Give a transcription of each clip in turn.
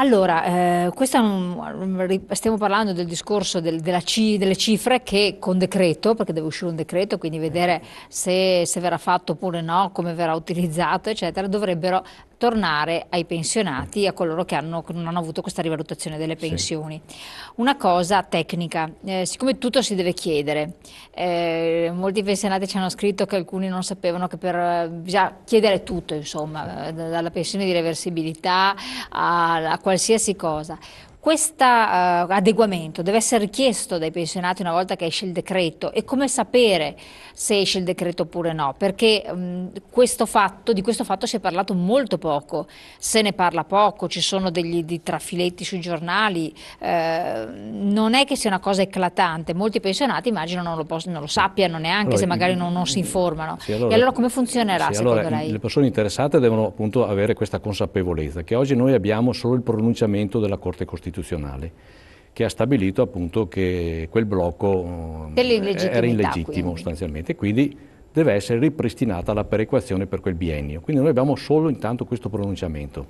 Allora, stiamo parlando del discorso delle cifre che con decreto, perché deve uscire un decreto, quindi vedere se verrà fatto oppure no, come verrà utilizzato, eccetera, dovrebbero tornare ai pensionati, a coloro che non hanno avuto questa rivalutazione delle Sì. pensioni. Una cosa tecnica, siccome tutto si deve chiedere, molti pensionati ci hanno scritto che alcuni non sapevano che bisogna chiedere tutto, insomma, dalla pensione di reversibilità a qualsiasi cosa. Questo adeguamento deve essere richiesto dai pensionati una volta che esce il decreto, e come sapere se esce il decreto oppure no, perché di questo fatto si è parlato molto poco, se ne parla poco, ci sono di trafiletti sui giornali, non è che sia una cosa eclatante, molti pensionati immagino non lo sappiano neanche, Allora, se magari non si informano. sì, E allora come funzionerà sì, allora, secondo lei? le persone interessate devono appunto avere questa consapevolezza che oggi noi abbiamo solo il pronunciamento della Corte Costituzionale, che ha stabilito appunto che quel blocco era Dell'illegittimità, illegittimo quindi. sostanzialmente, quindi deve essere ripristinata la perequazione per quel biennio. Quindi noi abbiamo solo intanto questo pronunciamento.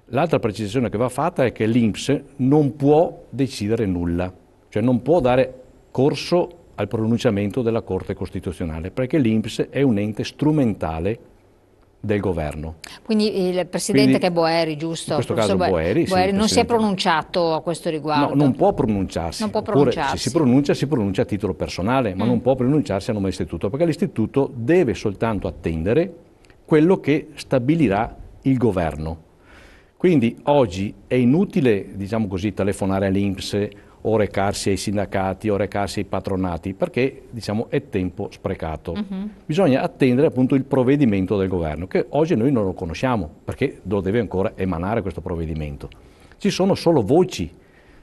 L'altra precisazione che va fatta è che l'INPS non può decidere nulla, cioè non può dare corso al pronunciamento della Corte Costituzionale, perché l'INPS è un ente strumentale del governo. Quindi il presidente, che Quindi, è Boeri, in giusto? Il questo professor caso Boeri, sì, il Boeri non si è presidente. pronunciato a questo No, riguardo. non può Non pronunciarsi, può oppure se pronunciarsi. si pronuncia a titolo personale, ma Mm. non può pronunciarsi a nome dell'istituto, perché l'istituto deve soltanto attendere quello che stabilirà il governo. Quindi oggi è inutile, diciamo così, telefonare all'INPS o recarsi ai sindacati o recarsi ai patronati, perché diciamo, è tempo sprecato. Bisogna attendere appunto il provvedimento del governo, che oggi noi non lo conosciamo, perché lo deve ancora emanare questo provvedimento. Ci sono solo voci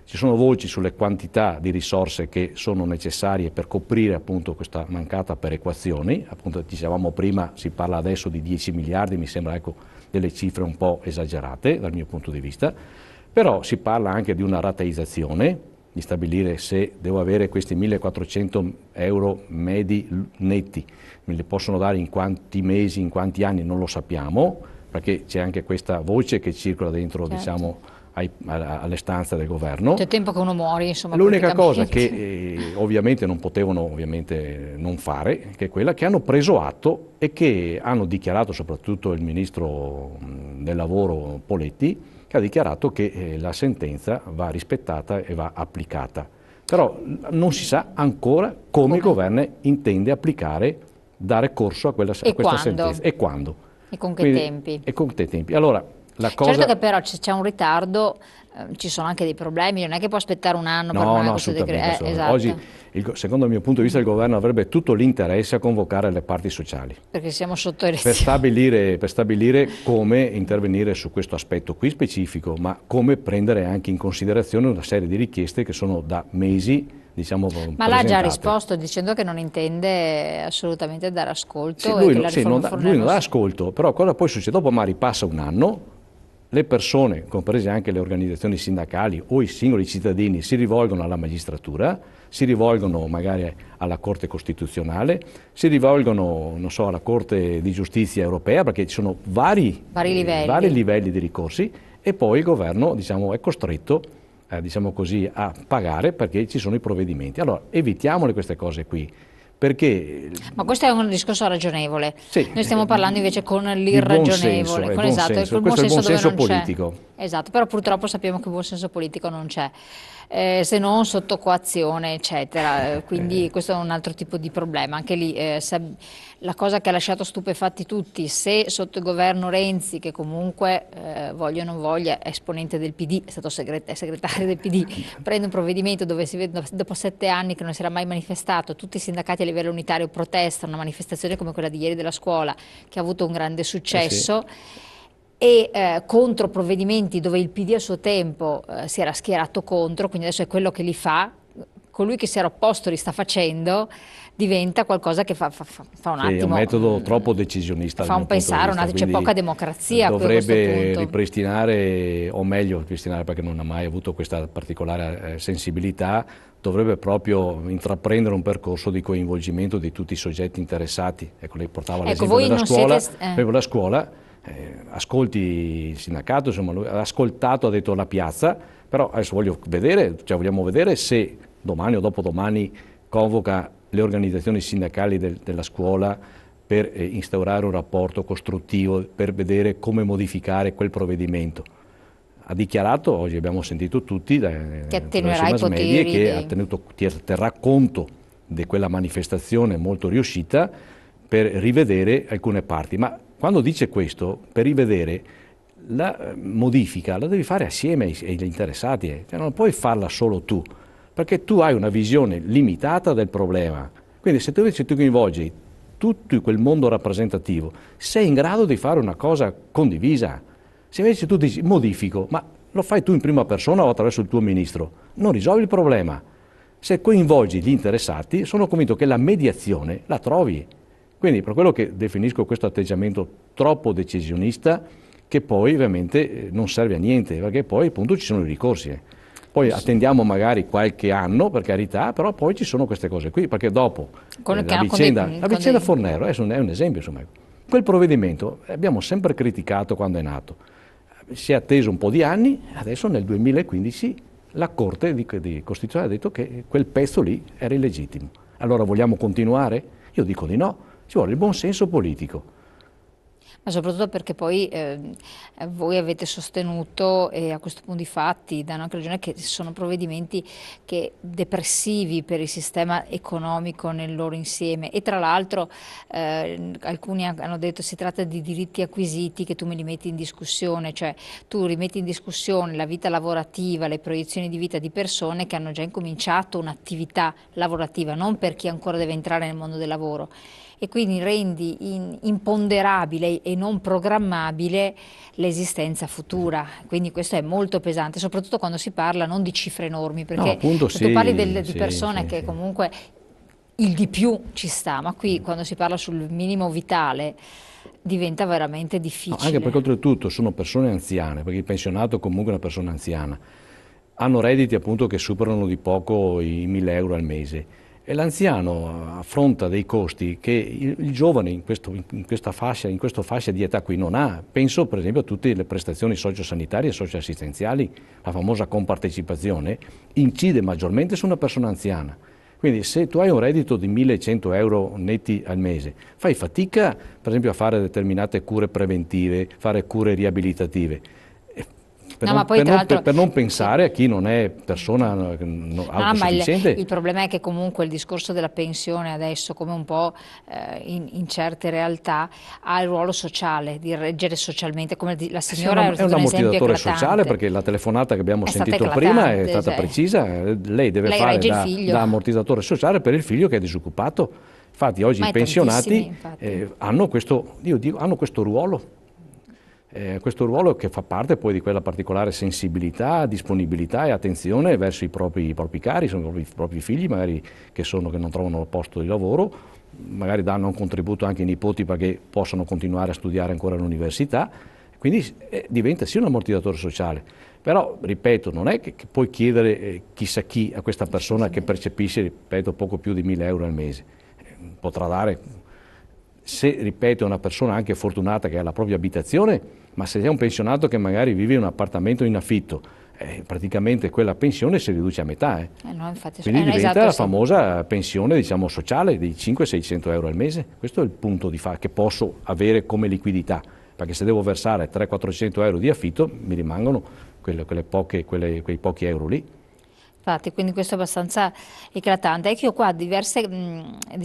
sulle quantità di risorse che sono necessarie per coprire appunto questa mancata perequazione. Appunto dicevamo prima, si parla adesso di 10 miliardi, mi sembra ecco, delle cifre un po' esagerate dal mio punto di vista, però si parla anche di una rateizzazione, di stabilire se devo avere questi 1.400 euro medi netti, me li possono dare in quanti mesi, in quanti anni, non lo sappiamo, perché c'è anche questa voce che circola dentro, Certo. diciamo, alle stanze del governo. C'è tempo che uno muore, insomma, L'unica cosa praticamente. che ovviamente non potevano non fare, che è quella che hanno preso atto e che hanno dichiarato soprattutto il ministro del lavoro Poletti, che ha dichiarato che la sentenza va rispettata e va applicata. Però non si sa ancora come il governo intende applicare, dare corso a E questa quando? sentenza e quando. E con che Quindi, tempi? e con che tempi. Allora, la cosa... Certo che però c'è un ritardo, ci sono anche dei problemi, non è che può aspettare un anno per No, fare no, questo assolutamente. decreto. Oggi, Esatto, secondo il mio punto di vista, il governo avrebbe tutto l'interesse a convocare le parti sociali perché siamo sotto per elezione. stabilire come intervenire su questo aspetto qui specifico, ma come prendere anche in considerazione una serie di richieste che sono da mesi, diciamo, Ma l'ha già presentate. risposto dicendo che non intende assolutamente dare ascolto e Lui, che la riforma lui Fornero non non dà si... ascolto, però cosa poi succede? Dopo magari passa un anno, le persone, comprese anche le organizzazioni sindacali o i singoli cittadini, si rivolgono alla magistratura, si rivolgono magari alla Corte Costituzionale, si rivolgono, non so, alla Corte di Giustizia Europea, perché ci sono vari livelli di ricorsi, e poi il governo, diciamo, è costretto, diciamo così, a pagare perché ci sono i provvedimenti. Allora, evitiamole queste cose qui. Perché Ma questo è un discorso ragionevole. sì, Noi stiamo parlando invece con di buon senso, l'irragionevole, è con buon esatto, senso. col buon Questo è il senso buon dove senso non c'è. politico. Esatto, però purtroppo sappiamo che il buon senso politico non c'è, se non sotto coazione, eccetera. Quindi questo è un altro tipo di problema. Anche lì la cosa che ha lasciato stupefatti tutti, se sotto il governo Renzi, che comunque voglia o non voglia, è esponente del PD, è stato segretario del PD, prende un provvedimento dove si vede dopo 7 anni che non si era mai manifestato, tutti i sindacati a livello unitario protestano, una manifestazione come quella di ieri della scuola, che ha avuto un grande Sì. successo, e contro provvedimenti dove il PD a suo tempo si era schierato contro, quindi adesso è quello che li fa, colui che si era opposto li sta facendo, diventa qualcosa che fa un Sì, è un attimo, metodo troppo decisionista dal fa mio un punto di pensare, vista, c'è quindi poca democrazia qui a questo dovrebbe punto. ripristinare, o meglio ripristinare perché non ha mai avuto questa particolare sensibilità, dovrebbe proprio intraprendere un percorso di coinvolgimento di tutti i soggetti interessati. Ecco, lei portava Ecco, l'esempio voi della non scuola, siete... proprio la scuola. ascolti il sindacato, insomma, lui ha ascoltato, ha detto la piazza, però adesso vogliamo vedere se domani o dopodomani convoca le organizzazioni sindacali della scuola per instaurare un rapporto costruttivo, per vedere come modificare quel provvedimento. Ha dichiarato, oggi abbiamo sentito tutti che attraverso attenuerà i i mass media, poteri che terrà conto di quella manifestazione molto riuscita per rivedere alcune parti. Ma quando dice questo, per rivedere, la modifica la devi fare assieme agli interessati, cioè non puoi farla solo tu, perché tu hai una visione limitata del problema. Quindi se tu invece tu coinvolgi tutto quel mondo rappresentativo, sei in grado di fare una cosa condivisa. Se invece tu dici modifico, ma lo fai tu in prima persona o attraverso il tuo ministro, non risolvi il problema. Se coinvolgi gli interessati, sono convinto che la mediazione la trovi. Quindi per quello che definisco questo atteggiamento troppo decisionista, che poi ovviamente non serve a niente, perché poi appunto ci sono i ricorsi. Poi attendiamo magari qualche anno, per carità, però poi ci sono queste cose qui, perché dopo la vicenda Fornero è un esempio. Insomma. Quel provvedimento abbiamo sempre criticato quando è nato, si è atteso un po' di anni, adesso nel 2015 la Corte di Costituzionale ha detto che quel pezzo lì era illegittimo. Allora vogliamo continuare? Io dico di no, ci vuole il buon senso politico. Ma soprattutto perché poi voi avete sostenuto, e a questo punto i fatti danno anche ragione, che sono provvedimenti depressivi per il sistema economico nel loro insieme, e tra l'altro alcuni hanno detto si tratta di diritti acquisiti che tu me li metti in discussione, cioè tu rimetti in discussione la vita lavorativa, le proiezioni di vita di persone che hanno già incominciato un'attività lavorativa, non per chi ancora deve entrare nel mondo del lavoro. E quindi rendi imponderabile e non programmabile l'esistenza futura. Quindi questo è molto pesante, soprattutto quando si parla non di cifre enormi, No, perché appunto se tu parli di sì, persone che comunque il di più ci sta, ma qui quando si parla sul minimo vitale diventa veramente No, difficile. anche perché oltretutto sono persone anziane, perché il pensionato comunque è una persona anziana, hanno redditi appunto che superano di poco i 1.000 euro al mese. E l'anziano affronta dei costi che il giovane in questa fascia di età qui non ha. Penso per esempio a tutte le prestazioni sociosanitarie e socioassistenziali, la famosa compartecipazione incide maggiormente su una persona anziana. Quindi se tu hai un reddito di 1.100 euro netti al mese, fai fatica per esempio a fare determinate cure preventive, fare cure riabilitative. Per non pensare a chi non è persona autosufficiente. Il problema è che comunque il discorso della pensione adesso, come un po' in certe realtà, ha il ruolo sociale, di reggere socialmente, come la signora è un ammortizzatore sociale, perché la telefonata che abbiamo sentito prima è stata precisa, lei deve fare da ammortizzatore sociale per il figlio che è disoccupato. Infatti oggi i pensionati hanno questo ruolo. Questo ruolo che fa parte poi di quella particolare sensibilità, disponibilità e attenzione verso i propri cari, sono i propri figli magari che non trovano posto di lavoro, magari danno un contributo anche ai nipoti perché possono continuare a studiare ancora all'università, quindi diventa sì un ammortizzatore sociale. Però, ripeto, non è che puoi chiedere chissà chi a questa persona che percepisce, ripeto, poco più di 1.000 euro al mese. Potrà dare, se, ripeto, è una persona anche fortunata che ha la propria abitazione, ma se è un pensionato che magari vive in un appartamento in affitto, praticamente quella pensione si riduce a metà. No, infatti, quindi diventa la famosa pensione, diciamo, sociale di 500-600 euro al mese. Questo è il punto che posso avere come liquidità, perché se devo versare 300-400 euro di affitto mi rimangono quei pochi euro lì. Infatti, quindi questo è abbastanza eclatante. È che io qua ho diverse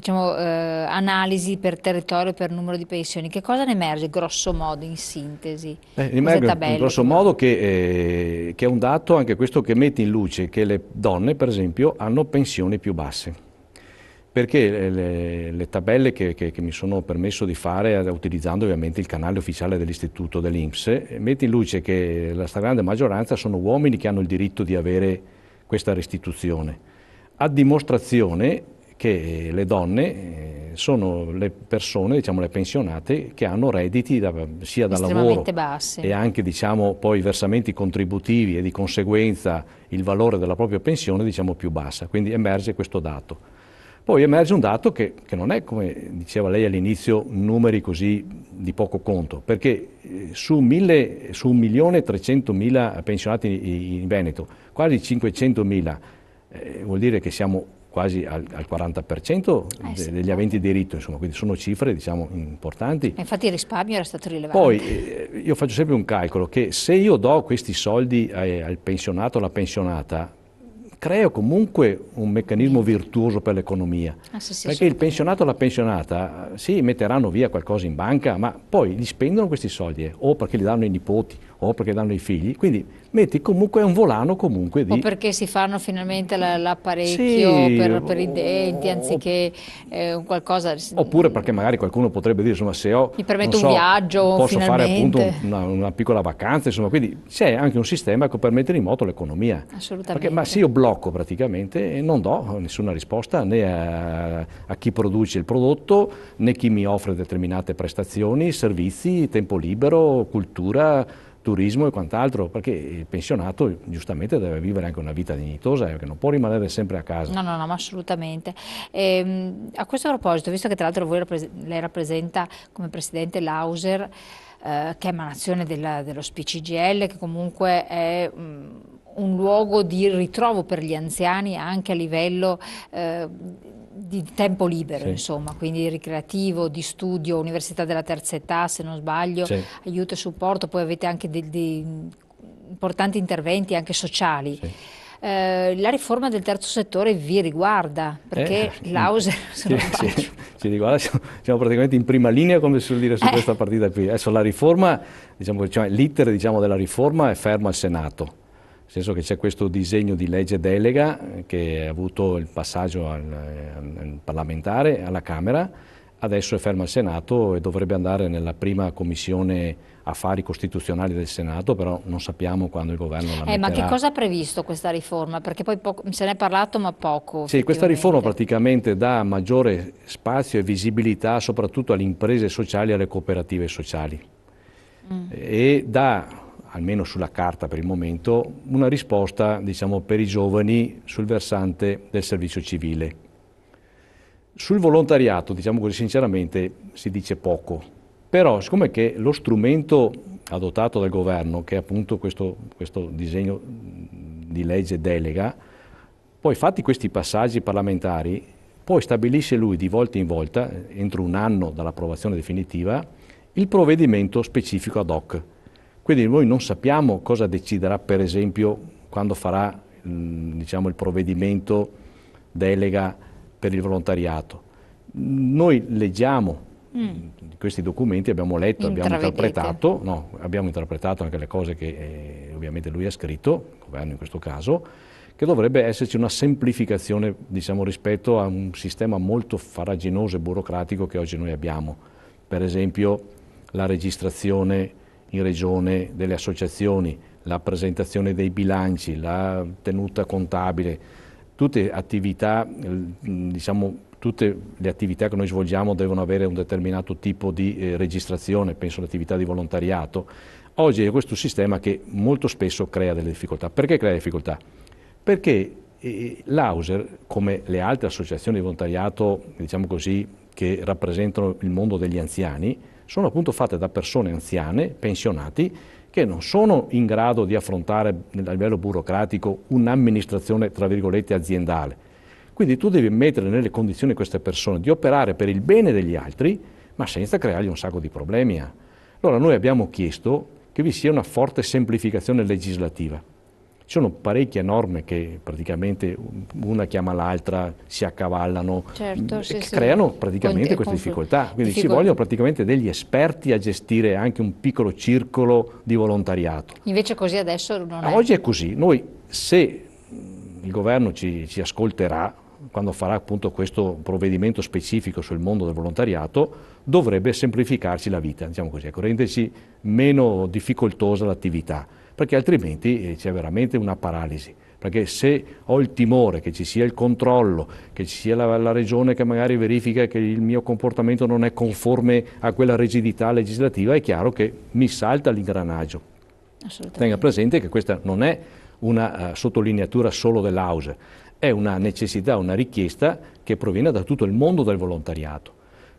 analisi per territorio, per numero di pensioni. Che cosa ne emerge grosso modo in sintesi? Emerge grosso modo che è un dato anche questo che mette in luce che le donne, per esempio, hanno pensioni più basse. Perché le tabelle che mi sono permesso di fare utilizzando ovviamente il canale ufficiale dell'Istituto dell'INPS, mette in luce che la stragrande maggioranza sono uomini che hanno il diritto di avere questa restituzione, a dimostrazione che le donne sono le persone, diciamo le pensionate, che hanno redditi sia da lavoro bassi. E anche diciamo poi versamenti contributivi e di conseguenza il valore della propria pensione diciamo più bassa, quindi emerge questo dato. Poi emerge un dato che non è, come diceva lei all'inizio, numeri così di poco conto, perché su 1.300.000 pensionati in Veneto, quasi 500.000, vuol dire che siamo quasi al 40% degli aventi diritto, insomma, quindi sono cifre, diciamo, importanti. Infatti il risparmio era stato rilevante. Poi io faccio sempre un calcolo che se io do questi soldi al pensionato o alla pensionata, creo comunque un meccanismo virtuoso per l'economia, perché il pensionato o la pensionata sì, metteranno via qualcosa in banca, ma poi li spendono questi soldi, o perché li danno ai nipoti o perché danno ai figli, quindi metti comunque un volano comunque di... O perché si fanno finalmente l'apparecchio sì, per i denti anziché qualcosa... Oppure perché magari qualcuno potrebbe dire, insomma, se ho, Mi permetto non un so, viaggio posso fare appunto finalmente. una piccola vacanza, insomma, quindi c'è anche un sistema che per mettere in moto l'economia. Assolutamente. Ma se io blocco praticamente e non do nessuna risposta né a chi produce il prodotto, né chi mi offre determinate prestazioni, servizi, tempo libero, cultura, turismo e quant'altro, perché il pensionato giustamente deve vivere anche una vita dignitosa, perché non può rimanere sempre a casa. No, ma assolutamente. A questo proposito, visto che tra l'altro lei rappresenta come presidente l'Auser, che è emanazione dello SPCGL, che comunque è un luogo di ritrovo per gli anziani anche a livello di tempo libero, Sì. insomma, quindi ricreativo, di studio, università della terza età, se non sbaglio, Sì. aiuto e supporto, poi avete anche dei importanti interventi anche sociali. Sì. La riforma del terzo settore vi riguarda, perché l'Auser, se non sbaglio. Ci riguarda, siamo praticamente in prima linea, come si suol dire su questa partita qui. Adesso la riforma, diciamo, cioè, l'iter della riforma è fermo al Senato, nel senso che c'è questo disegno di legge delega che ha avuto il passaggio al parlamentare, alla Camera, adesso è fermo al Senato e dovrebbe andare nella prima commissione affari costituzionali del Senato, però non sappiamo quando il governo la metterà. Ma che cosa ha previsto questa riforma? Perché poi se ne è parlato ma poco. Sì, questa riforma praticamente dà maggiore spazio e visibilità soprattutto alle imprese sociali e alle cooperative sociali e dà, almeno sulla carta per il momento, una risposta, diciamo, per i giovani sul versante del servizio civile. Sul volontariato, diciamo così sinceramente, si dice poco, però siccome che lo strumento adottato dal governo, che è appunto questo disegno di legge delega, poi fatti questi passaggi parlamentari, poi stabilisce lui di volta in volta, entro un anno dall'approvazione definitiva, il provvedimento specifico ad hoc. Quindi noi non sappiamo cosa deciderà, per esempio, quando farà diciamo, il provvedimento delega per il volontariato. Noi leggiamo questi documenti, abbiamo letto, abbiamo interpretato anche le cose che ovviamente lui ha scritto, il governo in questo caso, che dovrebbe esserci una semplificazione, diciamo, rispetto a un sistema molto farraginoso e burocratico che oggi noi abbiamo. Per esempio la registrazione in regione delle associazioni, la presentazione dei bilanci, la tenuta contabile, tutte attività, diciamo, tutte le attività che noi svolgiamo devono avere un determinato tipo di registrazione, penso all'attività di volontariato. Oggi è questo sistema che molto spesso crea delle difficoltà. Perché crea difficoltà? Perché l'Auser, come le altre associazioni di volontariato, diciamo così, che rappresentano il mondo degli anziani, sono appunto fatte da persone anziane, pensionati, che non sono in grado di affrontare a livello burocratico un'amministrazione, tra virgolette, aziendale. Quindi tu devi mettere nelle condizioni queste persone di operare per il bene degli altri, ma senza creargli un sacco di problemi. Allora noi abbiamo chiesto che vi sia una forte semplificazione legislativa. Ci sono parecchie norme che praticamente una chiama l'altra, si accavallano, certo, che creano praticamente queste difficoltà. Quindi ci vogliono praticamente degli esperti a gestire anche un piccolo circolo di volontariato. Invece così adesso non è. Oggi è così. Noi, se il governo ci ascolterà, quando farà appunto questo provvedimento specifico sul mondo del volontariato, dovrebbe semplificarci la vita, diciamo così, renderci meno difficoltosa l'attività, perché altrimenti c'è veramente una paralisi. Perché se ho il timore che ci sia il controllo, che ci sia la regione che magari verifica che il mio comportamento non è conforme a quella rigidità legislativa, è chiaro che mi salta l'ingranaggio. Tenga presente che questa non è una sottolineatura solo dell'Auser, è una necessità, una richiesta che proviene da tutto il mondo del volontariato.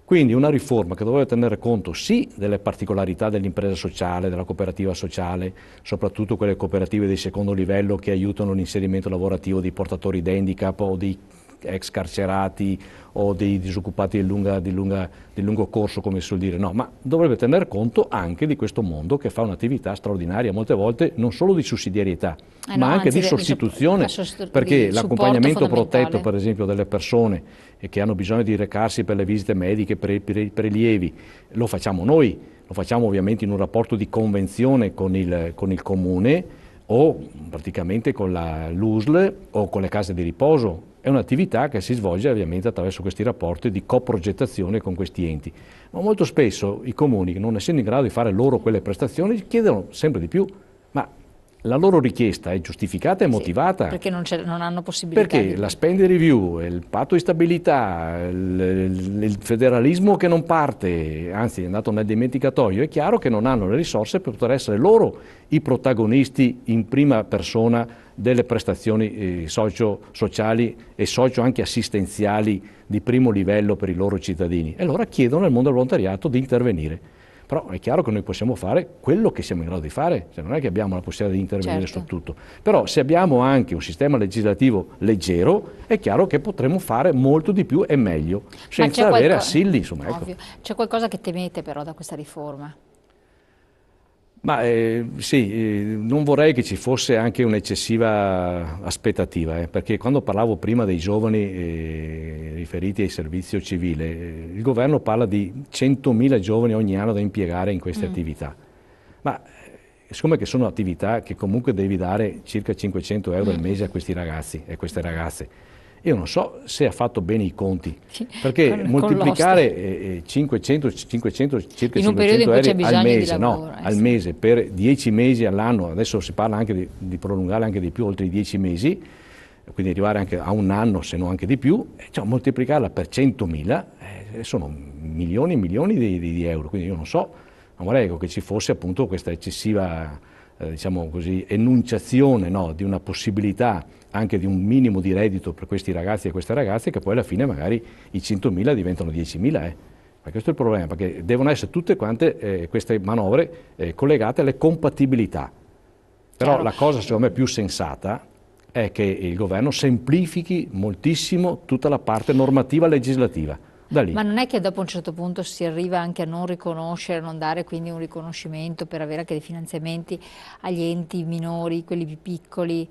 Quindi una riforma che doveva tenere conto sì delle particolarità dell'impresa sociale, della cooperativa sociale, soprattutto quelle cooperative di secondo livello che aiutano l'inserimento lavorativo dei portatori di handicap o di ex carcerati o dei disoccupati di lungo corso, come si suol dire, no, ma dovrebbe tener conto anche di questo mondo che fa un'attività straordinaria, molte volte non solo di sussidiarietà, ma anche di sostituzione, perché l'accompagnamento protetto, per esempio, delle persone che hanno bisogno di recarsi per le visite mediche, per i prelievi, lo facciamo noi, lo facciamo ovviamente in un rapporto di convenzione con il comune o praticamente con l'USL o con le case di riposo. È un'attività che si svolge ovviamente attraverso questi rapporti di coprogettazione con questi enti. Ma molto spesso i comuni, non essendo in grado di fare loro quelle prestazioni, chiedono sempre di più, ma la loro richiesta è giustificata e motivata. Sì, perché non hanno possibilità. Perché la spending review, il patto di stabilità, il federalismo che non parte, anzi è andato nel dimenticatoio, è chiaro che non hanno le risorse per poter essere loro i protagonisti in prima persona delle prestazioni sociali e socio anche assistenziali di primo livello per i loro cittadini. E allora chiedono al mondo del volontariato di intervenire. Però è chiaro che noi possiamo fare quello che siamo in grado di fare, cioè non è che abbiamo la possibilità di intervenire su tutto. Però se abbiamo anche un sistema legislativo leggero, è chiaro che potremo fare molto di più e meglio, senza avere assilli. Insomma, ecco. C'è qualcosa che temete però da questa riforma? Ma sì, non vorrei che ci fosse anche un'eccessiva aspettativa, perché quando parlavo prima dei giovani riferiti ai servizio civile, il governo parla di 100.000 giovani ogni anno da impiegare in queste attività. Ma siccome che sono attività che comunque devi dare circa 500 euro al mese a questi ragazzi e queste ragazze, io non so se ha fatto bene i conti, perché moltiplicare 500, circa 500 euro al mese, al mese per 10 mesi all'anno, adesso si parla anche di prolungare anche di più, oltre i 10 mesi, quindi arrivare anche a un anno, se non anche di più, cioè moltiplicarla per 100.000 sono milioni e milioni di euro, quindi io non so, non vorrei che ci fosse appunto questa eccessiva diciamo così, enunciazione di una possibilità anche di un minimo di reddito per questi ragazzi e queste ragazze, che poi alla fine magari i 100.000 diventano 10.000. Ma questo è il problema, perché devono essere tutte quante queste manovre collegate alle compatibilità. Però la cosa secondo me più sensata è che il governo semplifichi moltissimo tutta la parte normativa legislativa. Ma non è che dopo un certo punto si arriva anche a non riconoscere, non dare quindi un riconoscimento per avere anche dei finanziamenti agli enti minori, quelli più piccoli,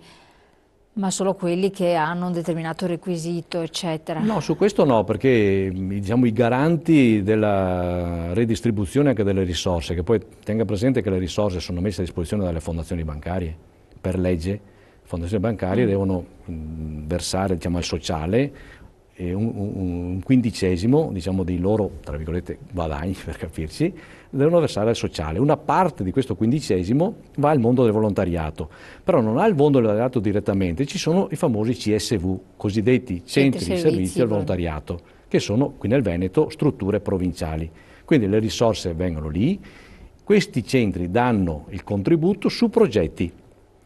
ma solo quelli che hanno un determinato requisito, eccetera? No, su questo no, perché diciamo, i garanti della redistribuzione anche delle risorse, che poi tenga presente che le risorse sono messe a disposizione dalle fondazioni bancarie, per legge, le fondazioni bancarie devono versare diciamo, al sociale un quindicesimo diciamo, dei loro, tra virgolette, guadagni, per capirci, devono versare al sociale. Una parte di questo quindicesimo va al mondo del volontariato, però non ha il mondo del volontariato direttamente, ci sono i famosi CSV, cosiddetti centri di servizio al volontariato, che sono qui nel Veneto strutture provinciali. Quindi le risorse vengono lì, questi centri danno il contributo su progetti,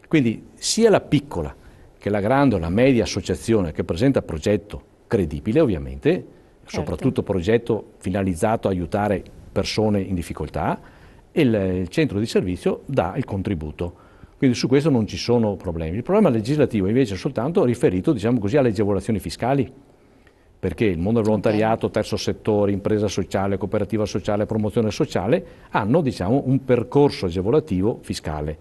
quindi sia la piccola che la grande o la media associazione che presenta progetto credibile ovviamente, soprattutto progetto finalizzato a aiutare persone in difficoltà, e il centro di servizio dà il contributo. Quindi su questo non ci sono problemi. Il problema legislativo invece è soltanto riferito, diciamo così, alle agevolazioni fiscali, perché il mondo del volontariato, terzo settore, impresa sociale, cooperativa sociale, promozione sociale, hanno diciamo, un percorso agevolativo fiscale.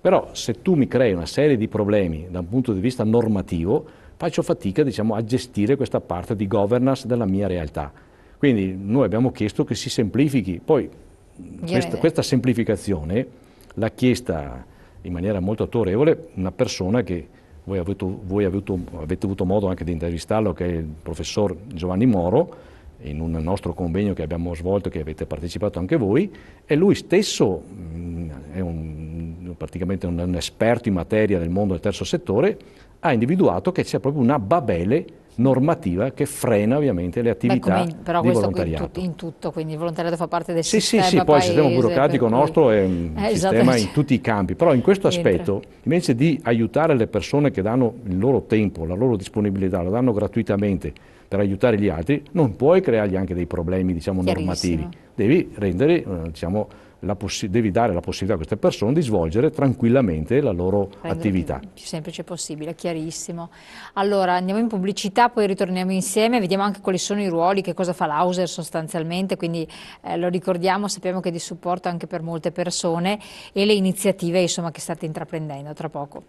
Però se tu mi crei una serie di problemi da un punto di vista normativo, faccio fatica diciamo, a gestire questa parte di governance della mia realtà. Quindi noi abbiamo chiesto che si semplifichi. Poi questa semplificazione l'ha chiesta in maniera molto autorevole una persona che voi avete avuto modo anche di intervistarlo, che è il professor Giovanni Moro, in un nostro convegno che abbiamo svolto, che avete partecipato anche voi, e lui stesso è praticamente un esperto in materia del mondo del terzo settore, ha individuato che c'è proprio una babele normativa che frena ovviamente le attività di volontariato. In tutto, quindi il volontariato fa parte del sistema Sì, poi il sistema burocratico nostro è un sistema in tutti i campi, però in questo aspetto, invece di aiutare le persone che danno il loro tempo, la loro disponibilità, lo danno gratuitamente per aiutare gli altri, non puoi creargli anche dei problemi, diciamo, normativi. Devi rendere, diciamo, devi dare la possibilità a queste persone di svolgere tranquillamente la loro attività. Il più semplice possibile, chiarissimo. Allora andiamo in pubblicità, poi ritorniamo insieme, vediamo anche quali sono i ruoli, che cosa fa l'Auser sostanzialmente, quindi lo ricordiamo, sappiamo che è di supporto anche per molte persone e le iniziative insomma che state intraprendendo. Tra poco.